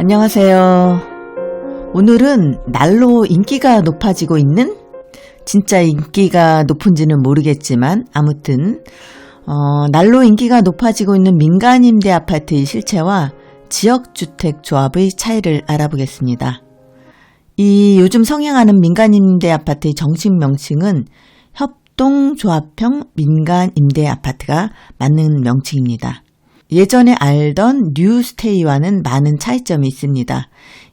안녕하세요. 오늘은 날로 인기가 높아지고 있는, 진짜 인기가 높은지는 모르겠지만 아무튼 날로 인기가 높아지고 있는 민간임대 아파트의 실체와 지역주택조합의 차이를 알아보겠습니다. 이 요즘 성행하는 민간임대 아파트의 정식 명칭은 협동조합형 민간임대 아파트가 맞는 명칭입니다. 예전에 알던 뉴스테이와는 많은 차이점이 있습니다.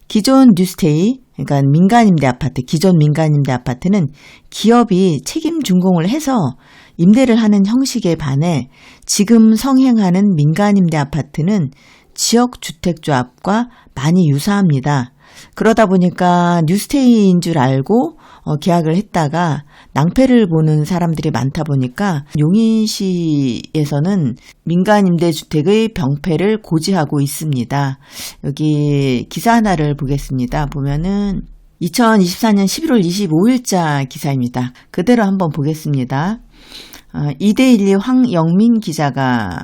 기존 뉴스테이, 그러니까 민간임대 아파트, 기존 민간임대 아파트는 기업이 책임 준공을 해서 임대를 하는 형식에 반해 지금 성행하는 민간임대 아파트는 지역주택조합과 많이 유사합니다. 그러다 보니까 뉴스테이인 줄 알고 계약을 했다가 낭패를 보는 사람들이 많다 보니까 용인시에서는 민간임대주택의 병폐를 고지하고 있습니다. 여기 기사 하나를 보겠습니다. 보면은 2024년 11월 25일자 기사입니다. 그대로 한번 보겠습니다. 이데일리 황영민 기자가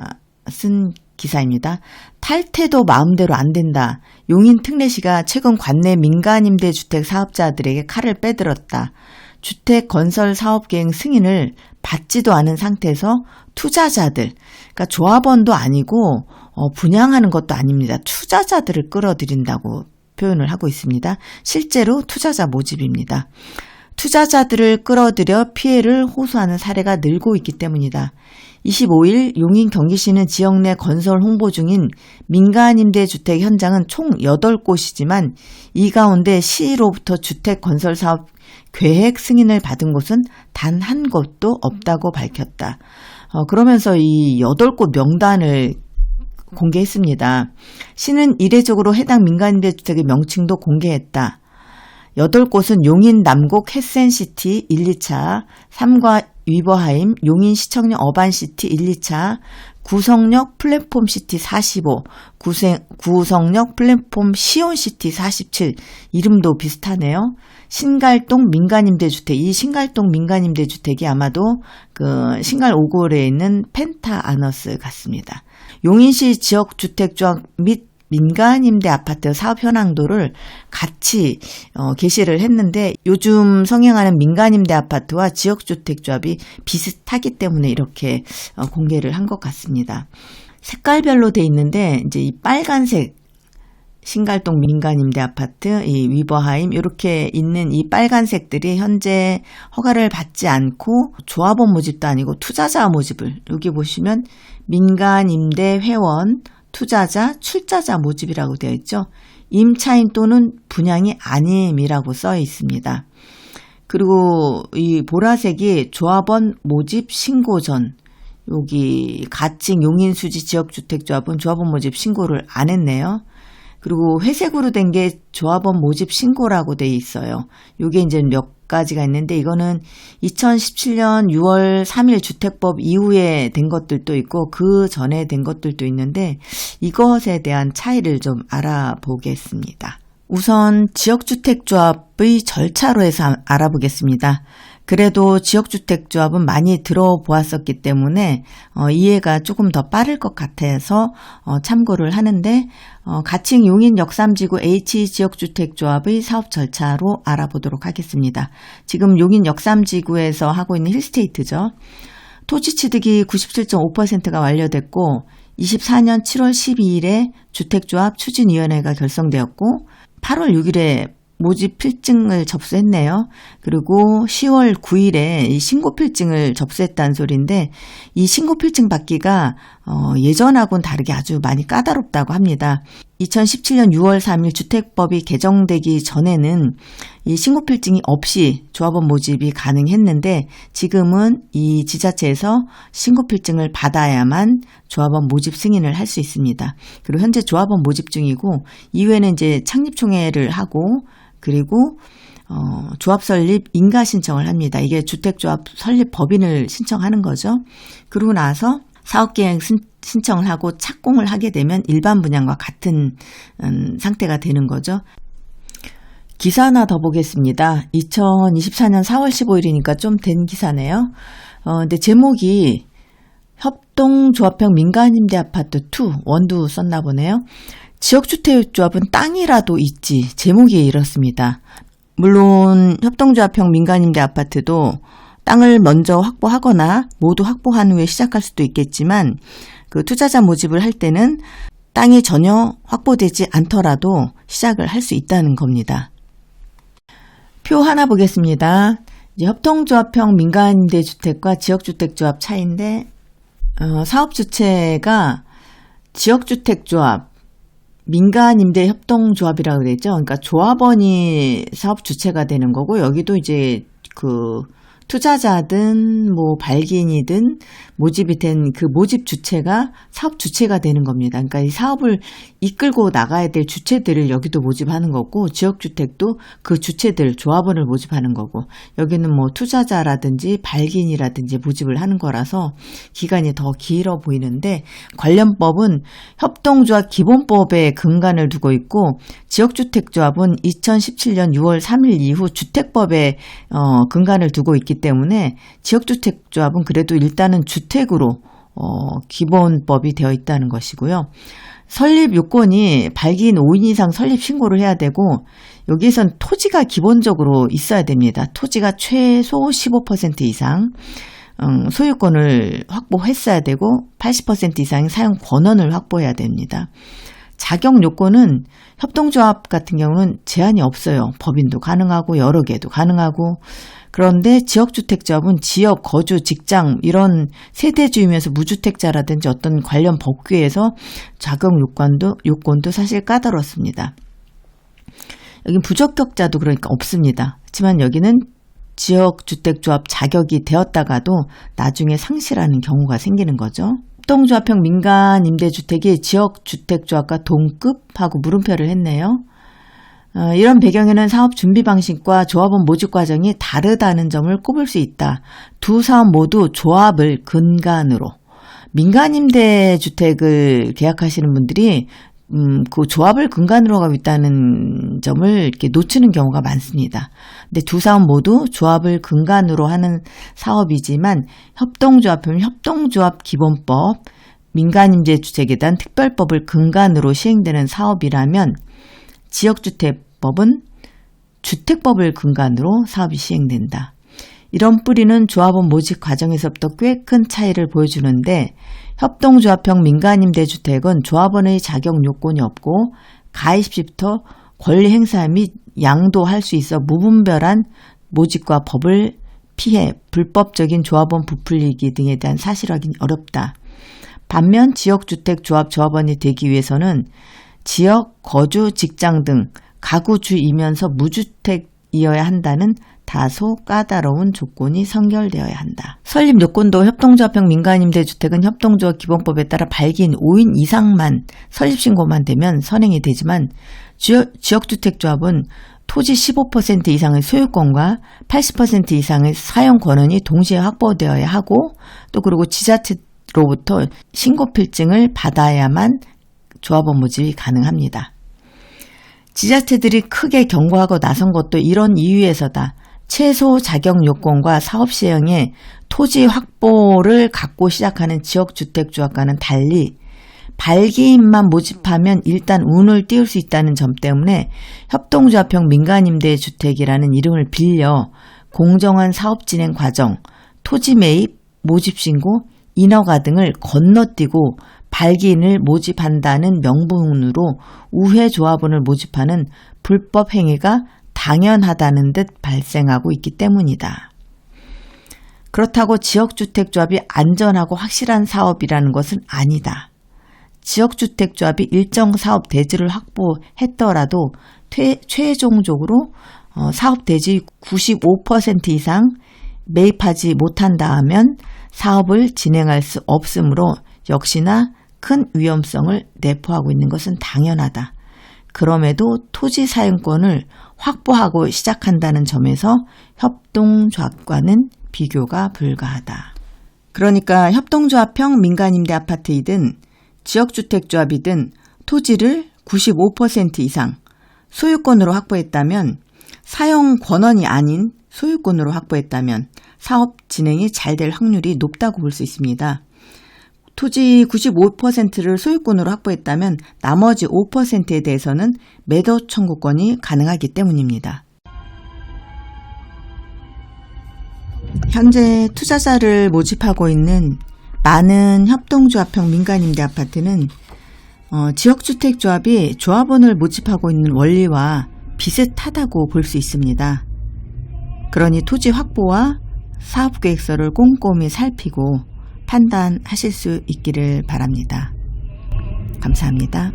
쓴 기사입니다. 탈퇴도 마음대로 안 된다. 용인 특례시가 최근 관내 민간임대주택 사업자들에게 칼을 빼들었다. 주택 건설 사업 계획 승인을 받지도 않은 상태에서 투자자들, 그러니까 조합원도 아니고 분양하는 것도 아닙니다. 투자자들을 끌어들인다고 표현을 하고 있습니다. 실제로 투자자 모집입니다. 투자자들을 끌어들여 피해를 호소하는 사례가 늘고 있기 때문이다. 25일 용인 경기시는 지역 내 건설 홍보 중인 민간임대주택 현장은 총 8곳이지만 이 가운데 시로부터 주택 건설 사업 계획 승인을 받은 곳은 단 한 곳도 없다고 밝혔다. 그러면서 이 8곳 명단을 공개했습니다. 시는 이례적으로 해당 민간임대주택의 명칭도 공개했다. 8곳은 용인 남곡 햇센시티 1, 2차, 3과 위버하임, 용인 시청역 어반시티 1, 2차, 구성역 플랫폼시티 45, 구성역 플랫폼 시온시티 47, 이름도 비슷하네요. 신갈동 민간임대주택, 이 신갈동 민간임대주택이 아마도 그 신갈 5골에 있는 펜타아너스 같습니다. 용인시 지역주택조합 및 민간임대 아파트 사업 현황도를 같이 게시를 했는데 요즘 성행하는 민간임대 아파트와 지역주택조합이 비슷하기 때문에 이렇게 공개를 한 것 같습니다. 색깔별로 돼 있는데 이제 이 빨간색 신갈동 민간임대 아파트, 이 위버하임 이렇게 있는 이 빨간색들이 현재 허가를 받지 않고 조합원 모집도 아니고 투자자 모집을, 여기 보시면 민간임대 회원 투자자, 출자자 모집이라고 되어 있죠. 임차인 또는 분양이 아님이라고 써 있습니다. 그리고 이 보라색이 조합원 모집 신고 전, 여기 가칭 용인수지 지역주택조합은 조합원 모집 신고를 안 했네요. 그리고 회색으로 된 게 조합원 모집 신고라고 돼 있어요. 이게 이제 몇 가지가 있는데 이거는 2017년 6월 3일 주택법 이후에 된 것들도 있고 그 전에 된 것들도 있는데 이것에 대한 차이를 좀 알아보겠습니다. 우선 지역주택조합의 절차로 해서 알아보겠습니다. 그래도 지역주택조합은 많이 들어보았었기 때문에 이해가 조금 더 빠를 것 같아서 참고를 하는데 가칭 용인 역삼지구 H지역주택조합의 사업 절차로 알아보도록 하겠습니다. 지금 용인 역삼지구에서 하고 있는 힐스테이트죠. 토지 취득이 97.5%가 완료됐고 24년 7월 12일에 주택조합 추진위원회가 결성되었고 8월 6일에 모집 필증을 접수했네요. 그리고 10월 9일에 이 신고 필증을 접수했다는 소리인데 이 신고 필증 받기가 예전하고는 다르게 아주 많이 까다롭다고 합니다. 2017년 6월 3일 주택법이 개정되기 전에는 이 신고 필증이 없이 조합원 모집이 가능했는데 지금은 이 지자체에서 신고 필증을 받아야만 조합원 모집 승인을 할 수 있습니다. 그리고 현재 조합원 모집 중이고 이후에는 이제 창립총회를 하고 그리고 조합 설립 인가 신청을 합니다. 이게 주택조합 설립 법인을 신청하는 거죠. 그러고 나서 사업계획 신청을 하고 착공을 하게 되면 일반 분양과 같은 상태가 되는 거죠. 기사 하나 더 보겠습니다. 2024년 4월 15일이니까 좀 된 기사네요. 근데 제목이 협동조합형 민간임대 아파트 2, 원두 썼나 보네요. 지역주택조합은 땅이라도 있지 제목이 이렇습니다. 물론 협동조합형 민간임대 아파트도 땅을 먼저 확보하거나 모두 확보한 후에 시작할 수도 있겠지만 그 투자자 모집을 할 때는 땅이 전혀 확보되지 않더라도 시작을 할 수 있다는 겁니다. 표 하나 보겠습니다. 이제 협동조합형 민간임대주택과 지역주택조합 차이인데 사업주체가 지역주택조합, 민간임대협동조합이라고 그랬죠. 그러니까 조합원이 사업주체가 되는 거고 여기도 이제 그 투자자든 뭐 발기인이든 모집이 된 그 모집 주체가 사업 주체가 되는 겁니다. 그러니까 이 사업을 이끌고 나가야 될 주체들을 여기도 모집하는 거고 지역주택도 그 주체들 조합원을 모집하는 거고 여기는 뭐 투자자라든지 발기인이라든지 모집을 하는 거라서 기간이 더 길어 보이는데 관련법은 협동조합 기본법에 근간을 두고 있고 지역주택조합은 2017년 6월 3일 이후 주택법에 근간을 두고 있기 때문에 지역주택조합은 그래도 일단은 주택으로 기본법이 되어 있다는 것이고요. 설립 요건이 발기인 5인 이상 설립 신고를 해야 되고 여기에선 토지가 기본적으로 있어야 됩니다. 토지가 최소 15% 이상 소유권을 확보했어야 되고 80% 이상의 사용 권한을 확보해야 됩니다. 자격 요건은 협동조합 같은 경우는 제한이 없어요. 법인도 가능하고 여러 개도 가능하고 그런데 지역주택조합은 지역, 거주, 직장 이런 세대주이면서 무주택자라든지 어떤 관련 법규에서 자격 요건도 사실 까다롭습니다. 여긴 부적격자도 그러니까 없습니다. 하지만 여기는 지역주택조합 자격이 되었다가도 나중에 상실하는 경우가 생기는 거죠. 협동조합형 민간임대주택이 지역주택조합과 동급하고 물음표를 했네요. 이런 배경에는 사업 준비 방식과 조합원 모집 과정이 다르다는 점을 꼽을 수 있다. 두 사업 모두 조합을 근간으로 민간임대주택을 계약하시는 분들이 그 조합을 근간으로 하고 있다는 점을 이렇게 놓치는 경우가 많습니다. 근데 두 사업 모두 조합을 근간으로 하는 사업이지만 협동조합은 협동조합 기본법, 민간임대주택에 대한 특별법을 근간으로 시행되는 사업이라면 지역주택법은 주택법을 근간으로 사업이 시행된다. 이런 뿌리는 조합원 모집 과정에서부터 꽤 큰 차이를 보여주는데 협동조합형 민간임대주택은 조합원의 자격 요건이 없고 가입 시부터 권리 행사 및 양도할 수 있어 무분별한 모집과 법을 피해 불법적인 조합원 부풀리기 등에 대한 사실 확인이 어렵다. 반면 지역주택조합 조합원이 되기 위해서는 지역, 거주, 직장 등 가구주이면서 무주택이어야 한다는 다소 까다로운 조건이 선결되어야 한다. 설립 요건도 협동조합형 민간임대주택은 협동조합 기본법에 따라 발기인 5인 이상만 설립신고만 되면 선행이 되지만 지역주택조합은 토지 15% 이상의 소유권과 80% 이상의 사용 권한이 동시에 확보되어야 하고 또 그리고 지자체로부터 신고필증을 받아야만 조합원 모집이 가능합니다. 지자체들이 크게 경고하고 나선 것도 이런 이유에서다. 최소 자격 요건과 사업 시행에 토지 확보를 갖고 시작하는 지역주택조합과는 달리 발기인만 모집하면 일단 운을 띄울 수 있다는 점 때문에 협동조합형 민간임대주택이라는 이름을 빌려 공정한 사업 진행 과정, 토지 매입, 모집신고, 인허가 등을 건너뛰고 발기인을 모집한다는 명분으로 우회 조합원을 모집하는 불법 행위가 당연하다는 듯 발생하고 있기 때문이다. 그렇다고 지역주택조합이 안전하고 확실한 사업이라는 것은 아니다. 지역주택조합이 일정 사업 대지를 확보했더라도 최종적으로 사업 대지 95% 이상 매입하지 못한다 하면 사업을 진행할 수 없으므로 역시나 큰 위험성을 내포하고 있는 것은 당연하다. 그럼에도 토지 사용권을 확보하고 시작한다는 점에서 협동조합과는 비교가 불가하다. 그러니까 협동조합형 민간임대 아파트이든 지역주택조합이든 토지를 95% 이상 소유권으로 확보했다면 사용 권한이 아닌 소유권으로 확보했다면 사업 진행이 잘 될 확률이 높다고 볼 수 있습니다. 토지 95%를 소유권으로 확보했다면 나머지 5%에 대해서는 매도 청구권이 가능하기 때문입니다. 현재 투자자를 모집하고 있는 많은 협동조합형 민간임대 아파트는 지역주택조합이 조합원을 모집하고 있는 원리와 비슷하다고 볼 수 있습니다. 그러니 토지 확보와 사업계획서를 꼼꼼히 살피고 판단하실 수 있기를 바랍니다. 감사합니다.